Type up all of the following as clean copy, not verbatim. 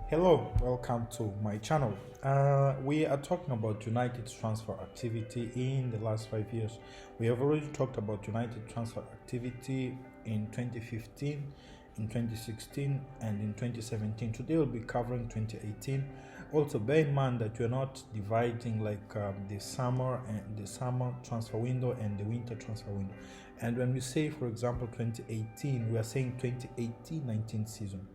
Hello, welcome to my channel. We are talking about United's transfer activity in the last 5 years. We have already talked about United transfer activity in 2015, in 2016, and in 2017. Today we'll be covering 2018. Also, bear in mind that we're not dividing like the summer transfer window and the winter transfer window. And when we say, for example, 2018, we are saying 2018-19 season.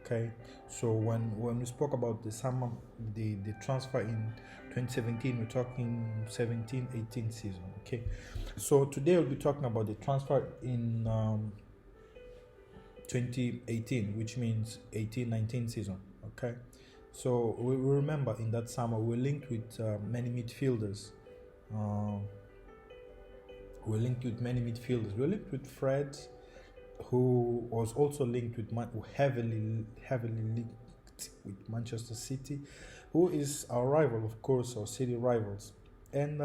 Okay, so when we spoke about the summer, the transfer in 2017, we're talking 17-18 season. Okay, so today we'll be talking about the transfer in 2018, which means 18-19 season. Okay, so we remember in that summer we were linked with many midfielders. uh, we were linked with many midfielders. We were linked with Fred, who was also linked with heavily linked with Manchester City, who is our rival, of course, our city rivals. And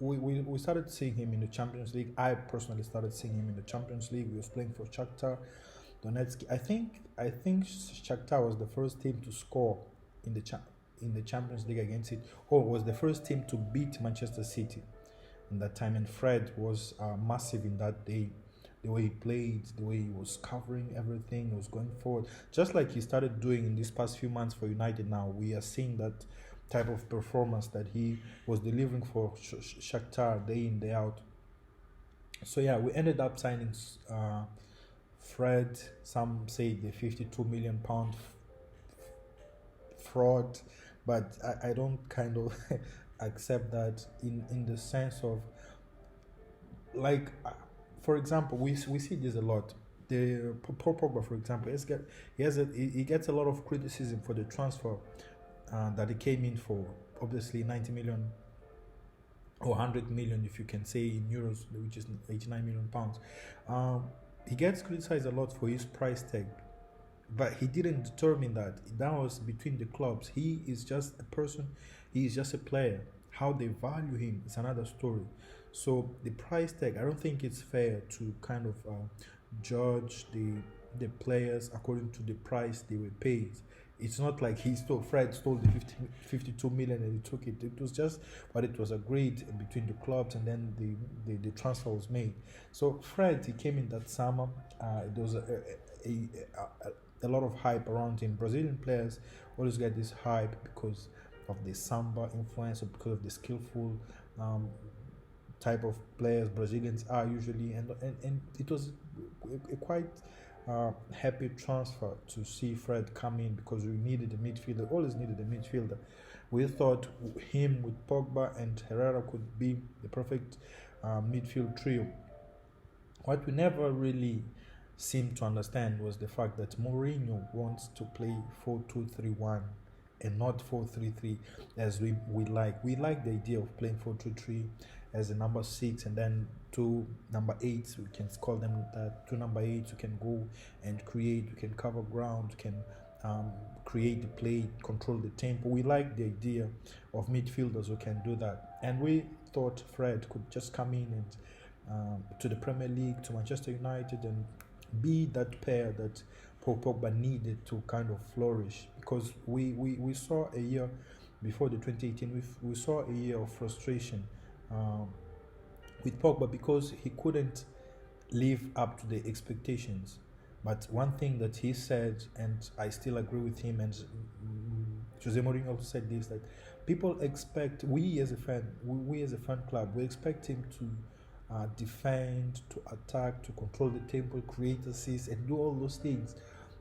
we started seeing him in the Champions League. I personally started seeing him in the Champions League. He was playing for Shakhtar Donetsk. I think Shakhtar was the first team to score in the Champions League against it, or was the first team to beat Manchester City in that time. And Fred was massive in that day. The way he played, the way he was covering everything, he was going forward, just like he started doing in these past few months for United. Now we are seeing that type of performance that he was delivering for Shakhtar day in day out. So yeah, we ended up signing Fred. Some say the 52 million pound fraud, but I don't kind of accept that in the sense of like for example, we see this a lot. The Paul Pogba, for example, he gets a lot of criticism for the transfer that he came in for. Obviously, 90 million or 100 million, if you can say in euros, which is 89 million pounds. He gets criticized a lot for his price tag, but he didn't determine that. That was between the clubs. He is just a person. He is just a player. How they value him is another story. So the price tag, I don't think it's fair to kind of judge the players according to the price they were paid. It's not like Fred stole the 52 million and he took it. It was just what it was agreed between the clubs, and then the transfer was made. So Fred, he came in that summer. There was a lot of hype around him. Brazilian players always get this hype because of the samba influence, or because of the skillful type of players Brazilians are usually. And it was a quite happy transfer to see Fred come in, because we needed a midfielder, always needed a midfielder. We thought him with Pogba and Herrera could be the perfect midfield trio. What we never really seemed to understand was the fact that Mourinho wants to play 4-2-3-1 and not 4-3-3 as we like. We like the idea of playing 4-2-3 as a number 6, and then two number 8s, we can call them that. Two number 8s, you can go and create, you can cover ground, you can create the play, control the tempo. We like the idea of midfielders who can do that, and we thought Fred could just come in and to the Premier League, to Manchester United, and be that pair that Paul Pogba needed to kind of flourish. Because we saw a year before the 2018, we saw a year of frustration with Pogba, because he couldn't live up to the expectations. But one thing that he said, and I still agree with him, and Jose Mourinho also said this, that people expect, we as a fan club, we expect him to defend, to attack, to control the tempo, create assists, and do all those things.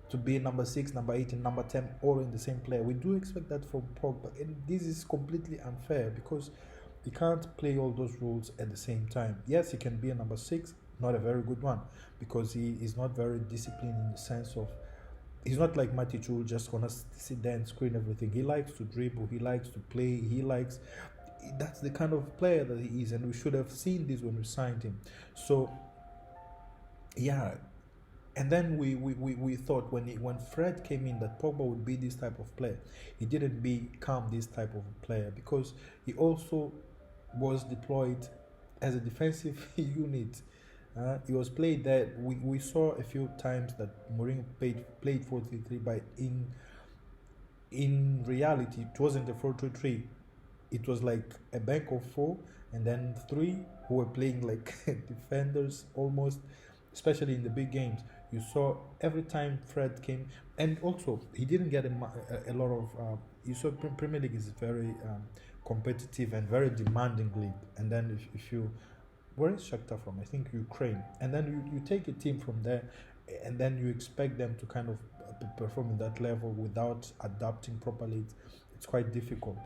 To be number 6, number 8, and number 10 all in the same player. We do expect that from Pogba, and this is completely unfair, because he can't play all those roles at the same time. Yes, he can be a number 6, not a very good one, because he is not very disciplined in the sense of, he's not like Matic, who just gonna sit there and screen everything. He likes to dribble, he likes to play, that's the kind of player that he is, and we should have seen this when we signed him. So yeah, and then we thought when Fred came in that Pogba would be this type of player. He didn't become this type of player, because he also was deployed as a defensive unit. He was played there. We saw a few times that Mourinho played 4-3-3, but in in reality, it wasn't a 4-2-3. It was like a bank of four, and then three who were playing like defenders almost, especially in the big games. You saw every time Fred came, and also he didn't get a lot of. You saw Premier League is very competitive and very demanding league. And then if you, where is Shakhtar from? I think Ukraine. And then you take a team from there, and then you expect them to kind of perform in that level without adapting properly. It's quite difficult.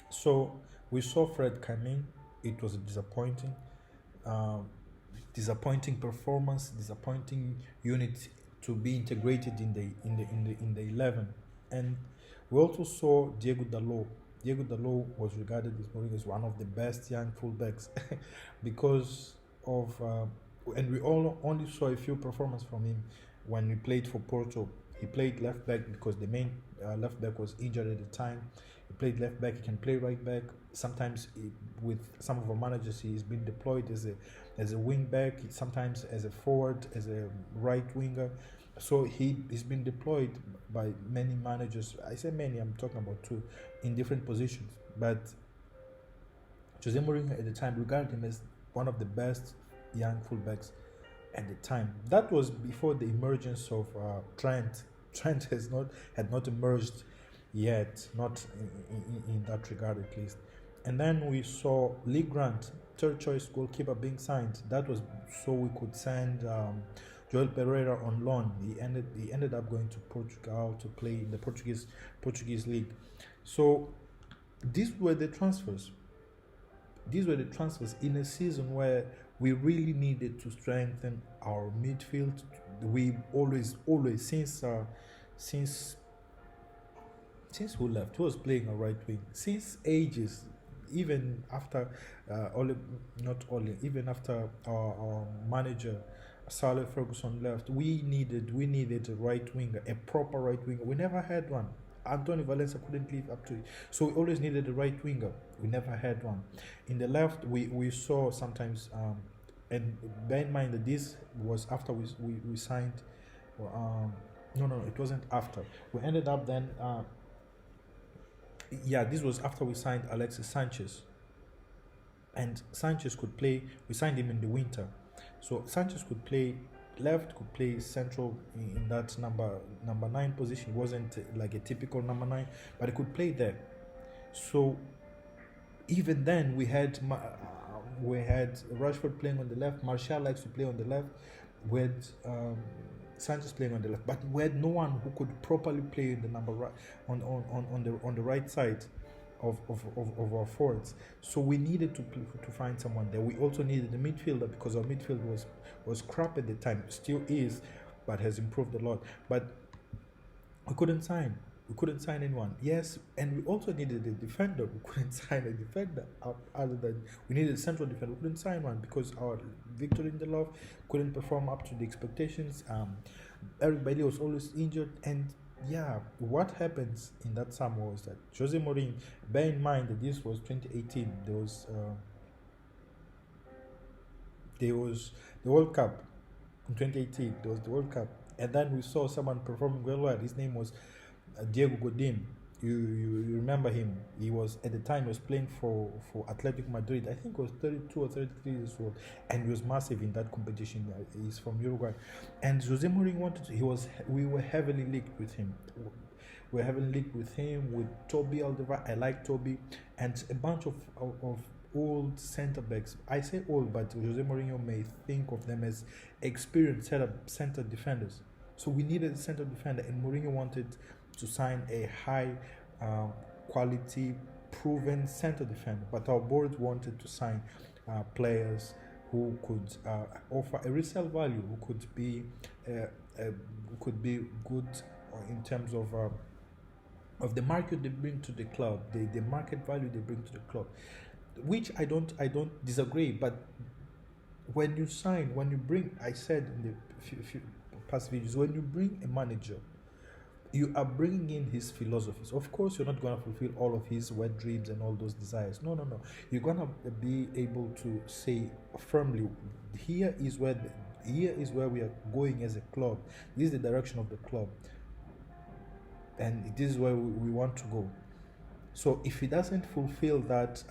So we saw Fred come in. It was disappointing, um, disappointing performance, disappointing unit to be integrated in the 11. And we also saw Diego Dalot. Diego Dalot was regarded this morning as one of the best young fullbacks because of, and we all only saw a few performances from him when we played for Porto. He played left back because the main left back was injured at the time. He played left back. He can play right back. Sometimes with some of our managers, he's been deployed as a wing back. Sometimes as a forward, as a right winger. So he's been deployed by many managers. I say many. I'm talking about two in different positions. But Jose Mourinho at the time regarded him as one of the best young fullbacks at the time. That was before the emergence of Trent. Trent had not emerged yet, not in that regard at least. And then we saw Lee Grant, third choice goalkeeper, being signed. That was so we could send Joel Pereira on loan. He ended up going to Portugal to play in the Portuguese league. So these were the transfers. These were the transfers in a season where we really needed to strengthen our midfield. We always since who left? Who was playing a right wing? Since ages, even after even after our manager Sir Alex Ferguson left, we needed a right winger, a proper right winger. We never had one. Antonio Valencia couldn't live up to it, so we always needed a right winger. We never had one. In the left, we saw sometimes, and bear in mind that this was after we signed. No, it wasn't after. We ended up then. This was after we signed Alexis Sanchez. And Sanchez could play. We signed him in the winter, so Sanchez could play left, could play central in that number 9 position. It wasn't like a typical number 9, but he could play there. So even then we had Rashford playing on the left. Martial likes to play on the left. We had Sanchez playing on the left, but we had no one who could properly play in the number right on the right side of our forwards. So we needed to find someone there. We also needed a midfielder because our midfield was crap at the time, still is, but has improved a lot. But we couldn't sign anyone. Yes, and we also needed a defender. We couldn't sign a defender other than we needed a central defender. We couldn't sign one because our Victor Lindelof couldn't perform up to the expectations. Eric Bailly was always injured, and what happens in that summer was that Jose Mourinho, bear in mind that this was 2018, there was the World Cup in 2018. There was the World Cup, and then we saw someone performing well. His name was Diego Godin. You remember him? He was at the time he was playing for Atletico Madrid. I think he was 32 or 33 years old, and he was massive in that competition. He's from Uruguay, and Jose Mourinho we were heavily linked with him. We're heavily linked with him, with Toby Alderweireld. I like Toby, and a bunch of old centre backs. I say old, but Jose Mourinho may think of them as experienced centre defenders. So we needed a centre defender, and Mourinho wanted to sign a high quality, proven centre defender. But our board wanted to sign players who could offer a resale value, who could be good in terms of the market they bring to the club, the market value they bring to the club, which I don't disagree. But when you bring, I said in the few past videos, when you bring a manager, you are bringing in his philosophies. Of course, you're not going to fulfill all of his wet dreams and all those desires. No. You're going to be able to say firmly, here is where we are going as a club. This is the direction of the club. and this is where we want to go. So if he doesn't fulfill that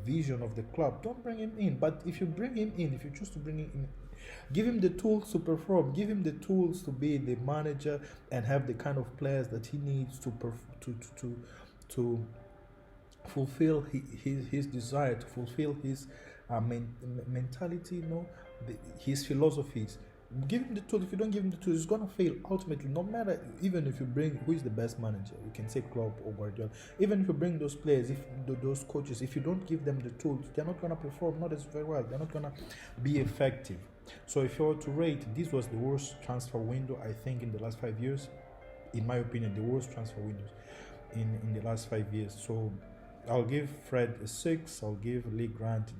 vision of the club, don't bring him in. But if you bring him in, if you choose to bring him in, give him the tools to perform. Give him the tools to be the manager and have the kind of players that he needs to fulfill his desire, to fulfill his mentality, his philosophies. Give him the tools. If you don't give him the tools, he's gonna fail ultimately. No matter, even if you bring who is the best manager, you can say Klopp or Guardiola. Even if you bring those players, if those coaches, if you don't give them the tools, they're not gonna perform not as very well. They're not gonna be effective. So if you were to rate, this was the worst transfer window I think in the last 5 years. In my opinion, the worst transfer windows in the last 5 years. So I'll give Fred a 6. I'll give Lee Grant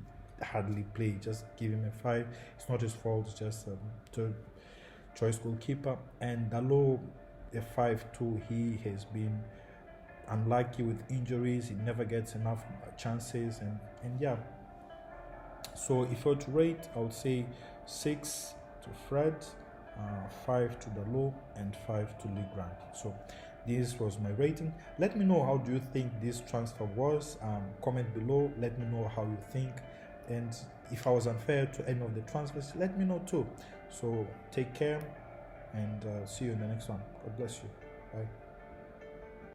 hardly played. Just give him a 5. It's not his fault. It's just third choice goalkeeper. And Dalot a 5 too. He has been unlucky with injuries. He never gets enough chances. And yeah. So if I were to rate, I would say 6 to Fred, 5 to Dalot, and 5 to Lee Grant. So this was my rating. Let me know how do you think this transfer was. Comment below. Let me know how you think. And if I was unfair to any of the transfers, let me know too. So take care and see you in the next one. God bless you. Bye.